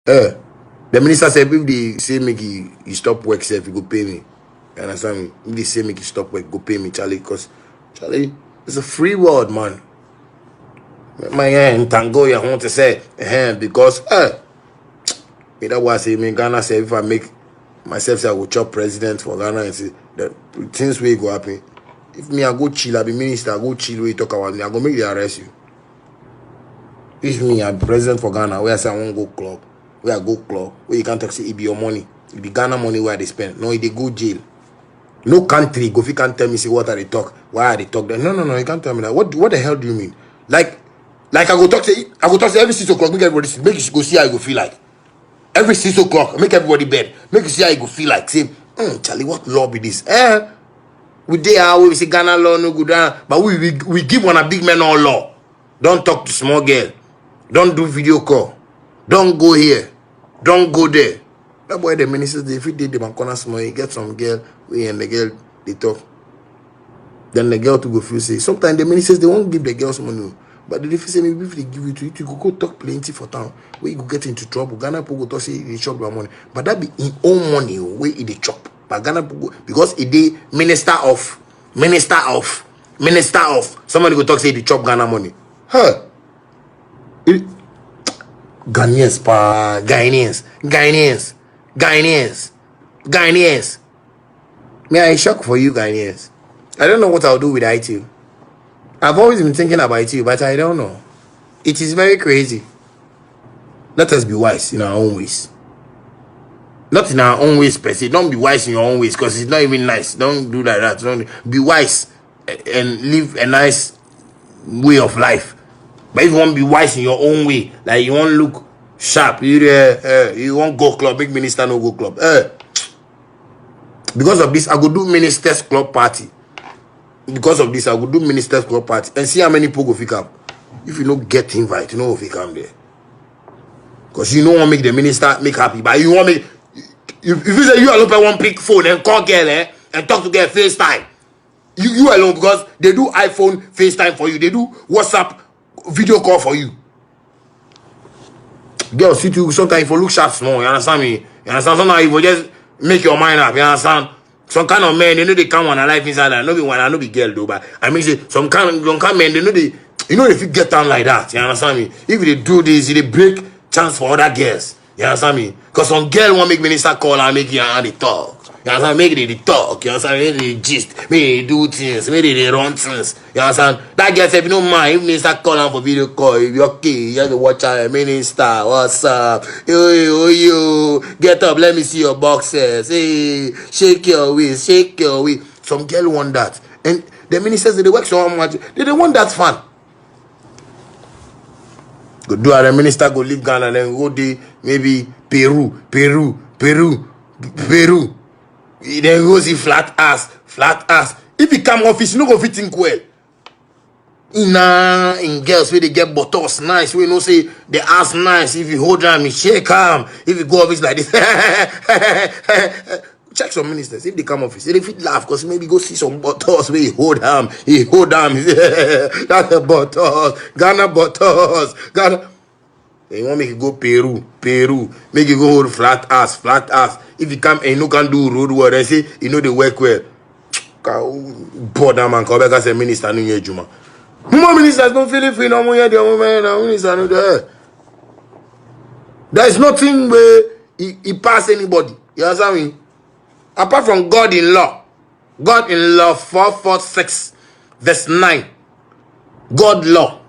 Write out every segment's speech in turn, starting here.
The minister said if they say make you stop work, say if you go pay me. You understand me? If they say make you stop work, go pay me, Charlie, because Charlie, it's a free world, man. My tango, I want to say, because me that was say me Ghana say if I make myself say I will chop president for Ghana and say the things will go happen. If me I go chill, I be minister, I go chill, we talk about me, I go make they arrest you. If me I be president for Ghana, where I say I won't go club, where I go club, where you can't talk say it be your money, it be Ghana money where they spend. No, they go jail. No country go if you can't tell me say what are they talk, why are they talk that? No, you can't tell me that. What the hell do you mean? Like I go talk to every 6 o'clock, make everybody make you go see how you go feel like. Every 6 o'clock, make everybody bed. Make you see how you go feel like. Say, Charlie, what law be this? We there, we say Ghana law no good, but we give one a big man all law. Don't talk to small girl. Don't do video call. Don't go here. Don't go there. That boy, the ministers, if he did the corner small, he get some girl, we and the girl, they talk. Then the girl to go feel say, sometimes the ministers, they won't give the girls money. But the say maybe if they give it to you, you go talk plenty for town, where you go get into trouble. Ghana people go talk say they chop your money, but that be in own money where they chop. But Ghana people, because it dey minister of somebody go talk say they chop Ghana money. Ghanaians pa Ghanaians. Me I shock for you Ghanaians. I don't know what I'll do with IT. I've always been thinking about you, but I don't know. It is very crazy. Let us be wise in our own ways. Not in our own ways per se. Don't be wise in your own ways because it's not even nice. Don't do that. Don't be wise and live a nice way of life. But if you want to be wise in your own way, like you want to look sharp, you want go club, make minister no go club. Because of this, I go do ministers club party. Because of this, I will do ministers club party and see how many people go fit come. If you don't get invite, you know if you come there. Because you don't want to make the minister make happy, but you want me. If you say you alone one pick phone and call girl and talk to girl FaceTime, you alone because they do iPhone FaceTime for you, they do WhatsApp video call for you. Girl, see you sometimes if you look sharp small, you understand me? You understand? Sometimes if you just make your mind up, you understand? Some kind of men, they know they can't want a life inside that. No be one, I no be girl though, but I mean say some kind of men, they know they, you know if you get down like that, you understand me? If they do this, they break chance for other girls. You understand me? Because some girl want make minister call and make you and they talk. You understand? Make they talk. You understand? Make they gist. Make they do things. Make they run things. You understand? That girl said, if you don't mind, if minister call on for video call, if you're okay, you have to watch out. Minister, what's up? Yo, get up. Let me see your boxers. Hey, shake your waist. Shake your waist. Some girl want that. And the ministers, they work so much. They don't want that fun. Go do the minister go leave Ghana and then go to maybe Peru. Then go see flat ass. If he come office, you no go fit think well. In girls where they get buttocks nice, we know say the ass nice. If you hold them, you shake them. If you go office like this, check some ministers. If they come office, they fit laugh because maybe go see some buttocks where he hold them. That's the buttocks. Ghana buttocks. Ghana. They want make you go Peru. Make you go hold flat ass. If you come and you can do road work, they say you know they work well. Poor that man, come back as a minister, no Juma. More ministers don't feel free no more. Minister no there. There is nothing where he pass anybody. You understand me? Apart from God in law 446 verse 9. God law.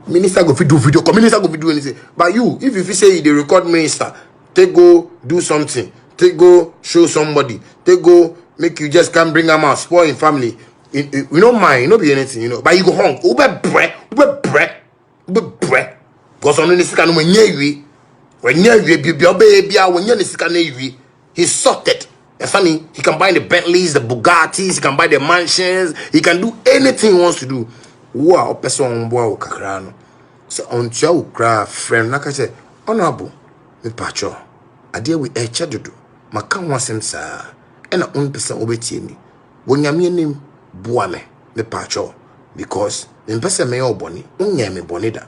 Minister go fit do video call. Minister go fit do anything. But you, if you say they record minister, they go do something. They go show somebody. They go make you just can't bring them out, spoil in family. We don't mind, no be anything, you know. But you go home. Ube bread. Because on the second when you he's sorted. You understand me? He can buy the Bentleys, the Bugattis, he can buy the mansions, he can do anything he wants to do. Wow, person boy kakrano. So on chow cry friend, like I said, honorable, me pacho. I deal with a chadudu. Makan wasem sa. And a own person obey me. When you mean him, boame, me pacho. Because the person may all bonny, me bonida.